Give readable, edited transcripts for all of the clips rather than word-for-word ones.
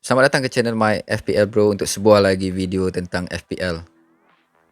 Selamat datang ke channel My FPL Bro untuk sebuah lagi video tentang FPL.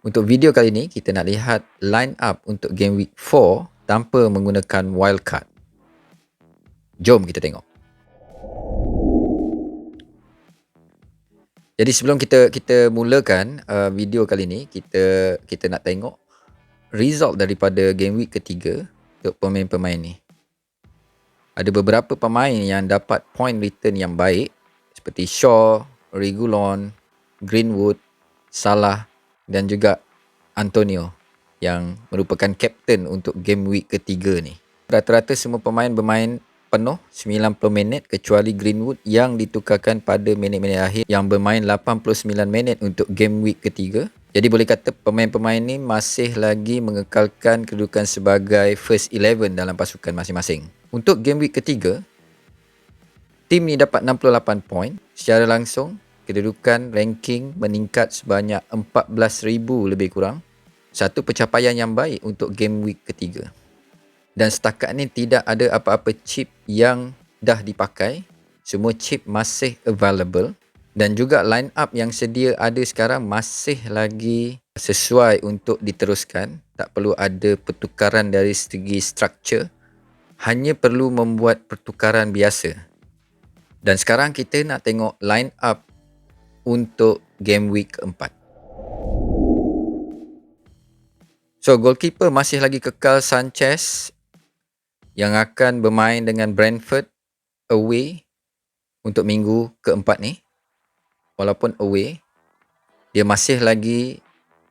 Untuk video kali ini, kita nak lihat line up untuk game week 4 tanpa menggunakan wildcard. Jom kita tengok. Jadi sebelum kita mulakan video kali ini, kita nak tengok result daripada game week ketiga untuk pemain-pemain ni. Ada beberapa pemain yang dapat point return yang baik seperti Shaw, Reguilon, Greenwood, Salah dan juga Antonio yang merupakan kapten untuk game week ketiga ni. Rata-rata semua pemain bermain penuh 90 minit kecuali Greenwood yang ditukarkan pada minit-minit akhir yang bermain 89 minit untuk game week ketiga. Jadi boleh kata pemain-pemain ni masih lagi mengekalkan kedudukan sebagai first 11 dalam pasukan masing-masing. Untuk game week ketiga, tim ni dapat 68 poin. Secara langsung, kedudukan ranking meningkat sebanyak 14,000 lebih kurang. Satu pencapaian yang baik untuk game week ketiga. Dan setakat ni tidak ada apa-apa chip yang dah dipakai. Semua chip masih available. Dan juga line up yang sedia ada sekarang masih lagi sesuai untuk diteruskan. Tak perlu ada pertukaran dari segi structure. Hanya perlu membuat pertukaran biasa. Dan sekarang kita nak tengok line up untuk game week keempat. So, goalkeeper masih lagi kekal Sanchez yang akan bermain dengan Brentford away untuk minggu keempat ni. Walaupun away, dia masih lagi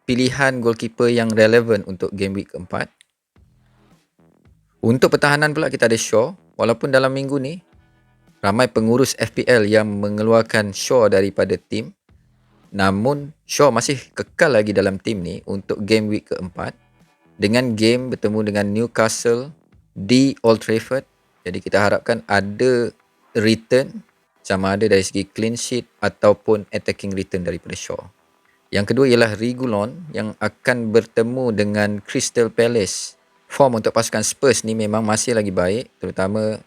pilihan goalkeeper yang relevan untuk game week keempat. Untuk pertahanan pula kita ada Shaw. Walaupun dalam minggu ni, ramai pengurus FPL yang mengeluarkan Shaw daripada tim. Namun, Shaw masih kekal lagi dalam tim ni untuk game week keempat. Dengan game bertemu dengan Newcastle di Old Trafford. Jadi kita harapkan ada return sama ada dari segi clean sheet ataupun attacking return daripada Shaw. Yang kedua ialah Reguilon yang akan bertemu dengan Crystal Palace. Form untuk pasukan Spurs ni memang masih lagi baik, terutama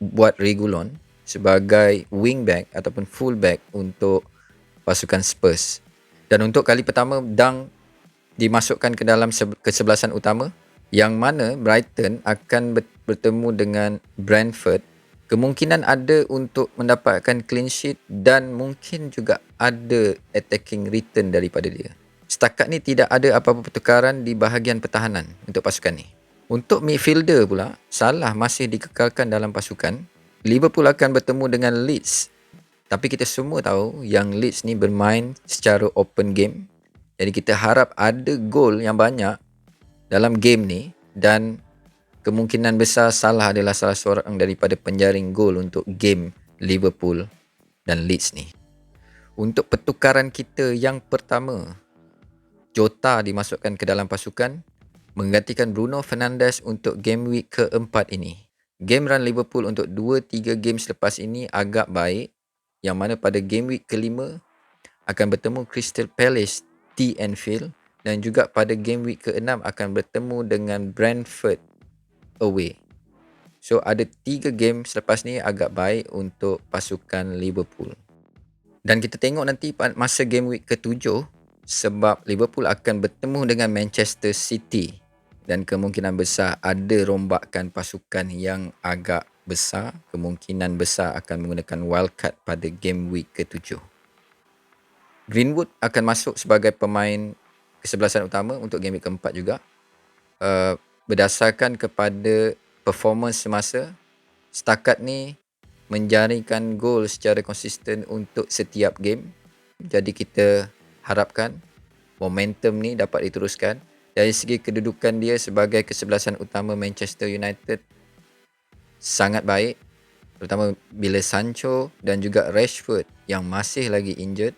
buat Reguilon sebagai wingback ataupun fullback untuk pasukan Spurs. Dan untuk kali pertama Dunk dimasukkan ke dalam kesebelasan utama, yang mana Brighton akan bertemu dengan Brentford. Kemungkinan ada untuk mendapatkan clean sheet dan mungkin juga ada attacking return daripada dia. Setakat ni tidak ada apa-apa pertukaran di bahagian pertahanan untuk pasukan ni. Untuk midfielder pula, Salah masih dikekalkan dalam pasukan. Liverpool akan bertemu dengan Leeds. Tapi kita semua tahu yang Leeds ni bermain secara open game. Jadi kita harap ada gol yang banyak dalam game ni dan kemungkinan besar Salah adalah salah seorang daripada penjaring gol untuk game Liverpool dan Leeds ni. Untuk pertukaran kita yang pertama, Jota dimasukkan ke dalam pasukan menggantikan Bruno Fernandes untuk game week keempat ini. Game run Liverpool untuk 2-3 game selepas ini agak baik, yang mana pada game week kelima akan bertemu Crystal Palace di Anfield dan juga pada game week ke-6 akan bertemu dengan Brentford away. So ada 3 game selepas ni agak baik untuk pasukan Liverpool. Dan kita tengok nanti masa game week ke-7 sebab Liverpool akan bertemu dengan Manchester City dan kemungkinan besar ada rombakan pasukan yang agak besar. Kemungkinan besar akan menggunakan wildcard pada game week ke-7. Greenwood akan masuk sebagai pemain kesebelasan utama untuk game week keempat juga. Berdasarkan kepada performance semasa, setakat ni menjaringkan gol secara konsisten untuk setiap game. Jadi kita harapkan momentum ni dapat diteruskan. Dari segi kedudukan dia sebagai kesebelasan utama Manchester United sangat baik, terutama bila Sancho dan juga Rashford yang masih lagi injured,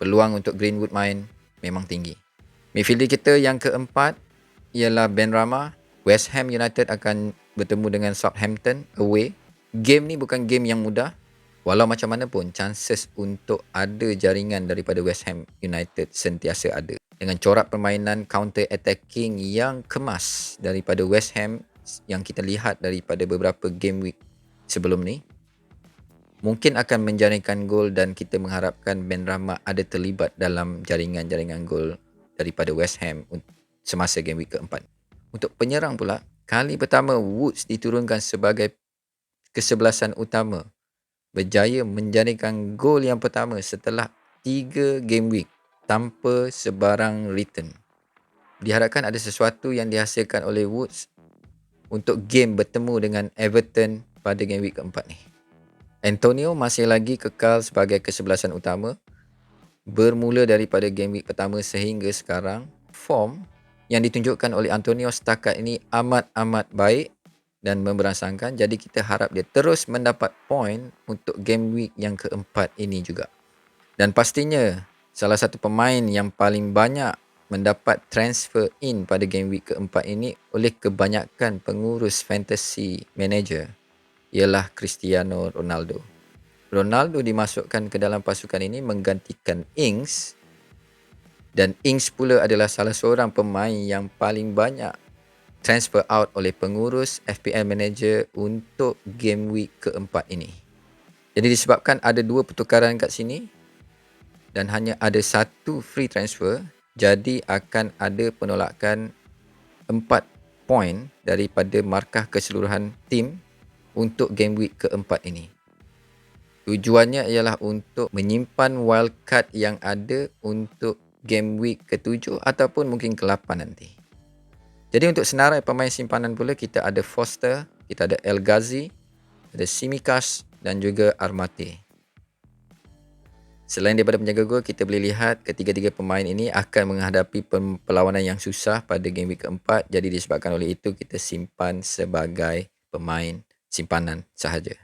peluang untuk Greenwood main memang tinggi. Midfielder kita yang keempat ialah Benrahma. West Ham United akan bertemu dengan Southampton away. Game ni bukan game yang mudah. Walau macam mana pun, chances untuk ada jaringan daripada West Ham United sentiasa ada. Dengan corak permainan counter attacking yang kemas daripada West Ham yang kita lihat daripada beberapa game week sebelum ni. mungkin akan menjaringkan gol dan kita mengharapkan Ben Rama ada terlibat dalam jaringan-jaringan gol daripada West Ham semasa game week keempat. Untuk penyerang pula, kali pertama Woods diturunkan sebagai kesebelasan utama, berjaya menjaringkan gol yang pertama setelah 3 game week tanpa sebarang return. Diharapkan ada sesuatu yang dihasilkan oleh Woods untuk game bertemu dengan Everton pada game week keempat ni. Antonio masih lagi kekal sebagai kesebelasan utama bermula daripada game week pertama sehingga sekarang. Form yang ditunjukkan oleh Antonio setakat ini amat-amat baik dan memberangsangkan, jadi kita harap dia terus mendapat point untuk game week yang keempat ini juga. Dan pastinya salah satu pemain yang paling banyak mendapat transfer in pada game week keempat ini oleh kebanyakan pengurus fantasy manager ialah Cristiano Ronaldo. Ronaldo dimasukkan ke dalam pasukan ini menggantikan Ings, dan Ings pula adalah salah seorang pemain yang paling banyak transfer out oleh pengurus FPL manager untuk game week keempat ini. Jadi disebabkan ada 2 pertukaran kat sini dan hanya ada 1 free transfer, jadi akan ada penolakan 4 poin daripada markah keseluruhan tim untuk game week keempat ini. Tujuannya ialah untuk menyimpan wildcard yang ada untuk game week ke-7 ataupun mungkin ke-8 nanti. Jadi untuk senarai pemain simpanan pula, kita ada Foster, kita ada El Ghazi, ada Tsimikas dan juga Armate. Selain daripada penjaga gol, kita boleh lihat ketiga-tiga pemain ini akan menghadapi perlawanan yang susah pada game week keempat. Jadi disebabkan oleh itu, kita simpan sebagai pemain simpanan sahaja.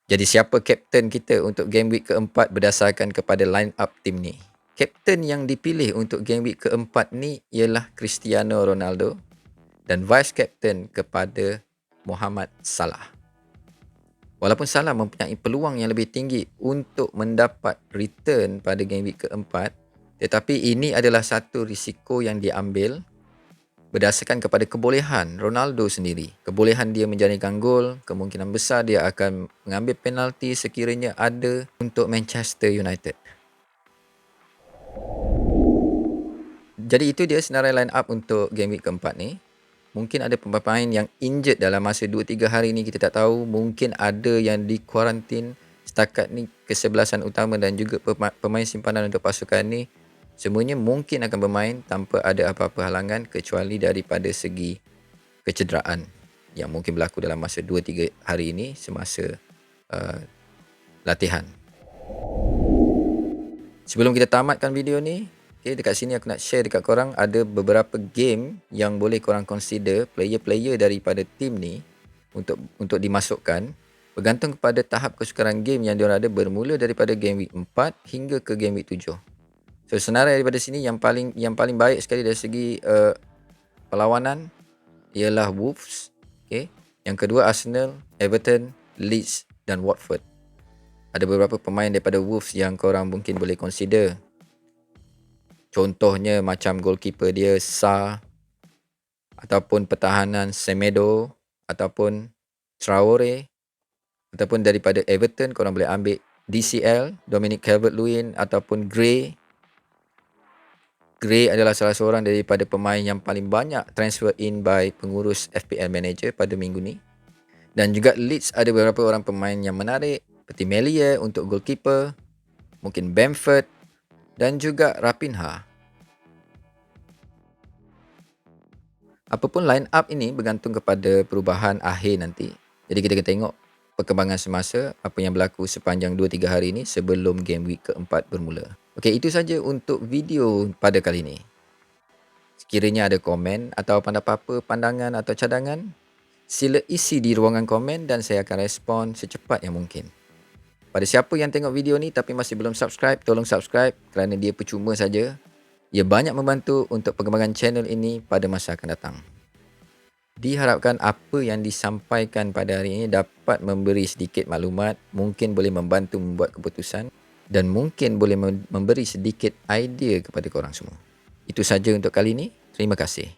Jadi siapa kapten kita untuk game week keempat berdasarkan kepada line up tim ni? Kapten yang dipilih untuk game week keempat ni ialah Cristiano Ronaldo dan vice captain kepada Mohamed Salah. Walaupun Salah mempunyai peluang yang lebih tinggi untuk mendapat return pada game week keempat, tetapi ini adalah satu risiko yang diambil berdasarkan kepada kebolehan Ronaldo sendiri. Kebolehan dia menjaringkan gol, kemungkinan besar dia akan mengambil penalti sekiranya ada untuk Manchester United. Jadi itu dia senarai line up untuk game week keempat ni. Mungkin ada pemain yang injured dalam masa 2-3 hari ni, kita tak tahu. Mungkin ada yang di kuarantin. Setakat ni kesebelasan utama dan juga pemain simpanan untuk pasukan ni, semuanya mungkin akan bermain tanpa ada apa-apa halangan kecuali daripada segi kecederaan yang mungkin berlaku dalam masa 2-3 hari ini semasa latihan. Sebelum kita tamatkan video ni, dekat sini aku nak share dekat korang ada beberapa game yang boleh korang consider player-player daripada tim ni untuk dimasukkan, bergantung kepada tahap kesukaran game yang diorang ada bermula daripada game week 4 hingga ke game week 7. So senarai daripada sini yang paling baik sekali dari segi perlawanan ialah Wolves, Yang kedua Arsenal, Everton, Leeds dan Watford. Ada beberapa pemain daripada Wolves yang korang mungkin boleh consider. Contohnya macam goalkeeper dia Sa, ataupun pertahanan Semedo, ataupun Traore, ataupun daripada Everton korang boleh ambil DCL, Dominic Calvert-Lewin ataupun Gray. Gray adalah salah seorang daripada pemain yang paling banyak transfer in by pengurus FPL manager pada minggu ni. Dan juga Leeds ada beberapa orang pemain yang menarik seperti Melia untuk goalkeeper, mungkin Bamford dan juga Raphinha. Apapun line up ini bergantung kepada perubahan akhir nanti. Jadi kita akan tengok perkembangan semasa apa yang berlaku sepanjang 2-3 hari ini sebelum game week keempat bermula. Okey, itu saja untuk video pada kali ini. Sekiranya ada komen atau apa-apa pandangan atau cadangan, sila isi di ruangan komen dan saya akan respon secepat yang mungkin. Pada siapa yang tengok video ni tapi masih belum subscribe, tolong subscribe kerana dia percuma saja. Ia banyak membantu untuk perkembangan channel ini pada masa akan datang. Diharapkan apa yang disampaikan pada hari ini dapat memberi sedikit maklumat, mungkin boleh membantu membuat keputusan dan mungkin boleh memberi sedikit idea kepada korang semua. Itu saja untuk kali ini. Terima kasih.